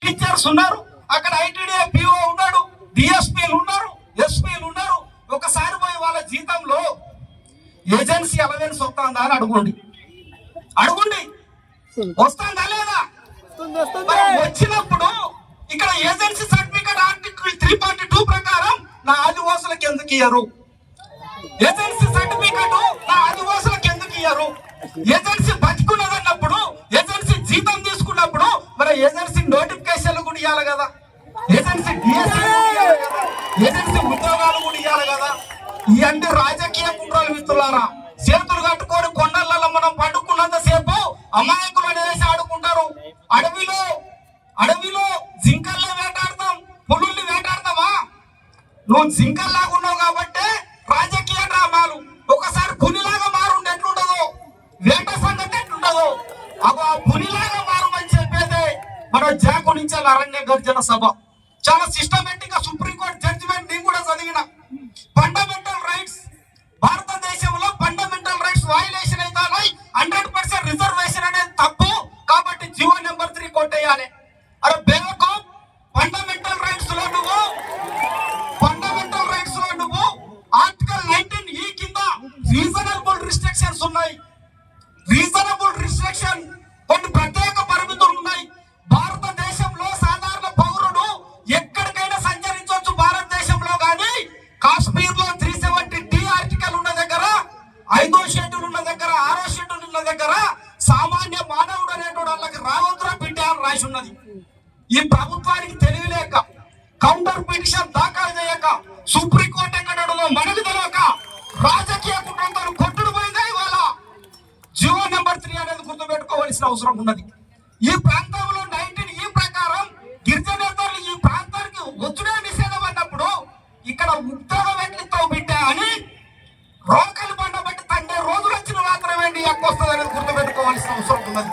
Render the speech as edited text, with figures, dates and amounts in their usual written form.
Teachers ఉన్నారు, అక్కడ ITDA PO ఉన్నాడు, డిఎస్పీలు ఉన్నారు, ఎస్పీలు ఉన్నారు. ఒకసారి పోయి వాళ్ళ జీతంలో ఏజెన్సీ అలవెన్స్ వస్తుందా అని అడుగుండి, వస్తుందా లేదా? వచ్చినప్పుడు ఇక్కడ ఏజెన్సీ సర్టిఫికేట్ ఆర్టికల్ 342 ప్రకారం నా ఆదివాసులకు ఎందుకు ఇయ్యరు? ఏజెన్సీ సర్టిఫికేట్ నా ఆదివాసులకు ఎందుకు ఇయ్యరు? ఏజెన్సీ బతుకున్నదన్నప్పుడు, ఏజెన్సీ జీతం తీసుకున్నప్పుడు మరి ఏజెన్సీ నోటిఫికేషన్లు కూడా ఇవ్వాలి కదా, ఏజెన్సీ డిఎస్సీ ఇవ్వాలి కదా, ఏజెన్సీ ఉద్యోగాలు కూడా ఇవ్వాలి కదా. ఇవన్నీ రాజకీయ కుట్రలు మిత్రులారా. చేతులు కట్టుకొని కొండలలో మనం పడుకున్నంత సేపు అమాయకులను వేసి ఆడుకుంటారు. అడవిలో జింకల్ని వేటాడతాం, పులుల్ని వేటాడతామా? నువ్వు జింకల్లాగా ఉన్నావు కాబట్టి రాజకీయ డ్రామాలు. ఒకసారి పులిలాగా మారుండి ఎట్లుండదో, వేట సంగతి ఎట్లుండదో, ఆ పులిలాగా మారుమని చెప్పేదే మన జాకు నుంచి అరణ్య గర్జన సభ. చాలా సిస్టమేటిక్ గా సుప్రీంకోర్టు జడ్జిమెంట్ నేను కూడా చదివిన. ఫండమెంటల్ రైట్స్, భారతదేశంలో ఫండమెంటల్ రైట్స్ వయలేషన్ అయితే 100% రిజర్వేషన్ అనేది తప్పు కాబట్టి జీవో నెంబర్ 3 కొట్టేయాలి. అరే బేవకు, ఫండమెంటల్ రైట్స్ లో నువ్వు ఆర్టికల్ 19E కింద రీజనబుల్ రిస్ట్రిక్షన్స్ ఉన్నాయి. రీజనబుల్ రిస్ట్రిక్షన్ కొన్ని ప్రత్యేక పరిమితులు ఉన్నాయి. భారతదేశంలో సాధారణ పౌరుడు ఎక్కడికైనా సంచరించవచ్చు భారతదేశంలో. కానీ కాశ్మీర్ లో 370D ఆర్టికల్ ఉన్న దగ్గర, 5వ షెడ్యూల్ ఉన్న దగ్గర, 6వ షెడ్యూల్ ఉన్న దగ్గర సామాన్య మానవుడు అనేటువంటి వాళ్ళకి రావద్దురా బిడ్డ అని రాసి ఉన్నది. ఈ ప్రభుత్వానికి తెలియలేక, కౌంటర్ పిటిషన్ దాఖలు చేయక, సుప్రీంకోర్టు ఎక్కడో మనకు తెలియక రాజకీయ కుట్రతో కొట్టుడు పోయిందే ఇవాళ జీవో నెంబర్ 3 అనేది గుర్తుపెట్టుకోవాల్సిన అవసరం ఉన్నది. ఈ ప్రాంతంలో 19E ప్రకారం గిరిజనేతలు ఈ ప్రాంతానికి వచ్చుడే నిషేధం అన్నప్పుడు ఇక్కడ ఉద్యోగం ఎట్లిస్తావు బిడ్డ అని రోకలు బండ బట్టి తండ్రి రోజులు వచ్చిన మాత్రమే నీ హక్కు వస్తుంది అనేది గుర్తుపెట్టుకోవాల్సిన అవసరం ఉన్నది.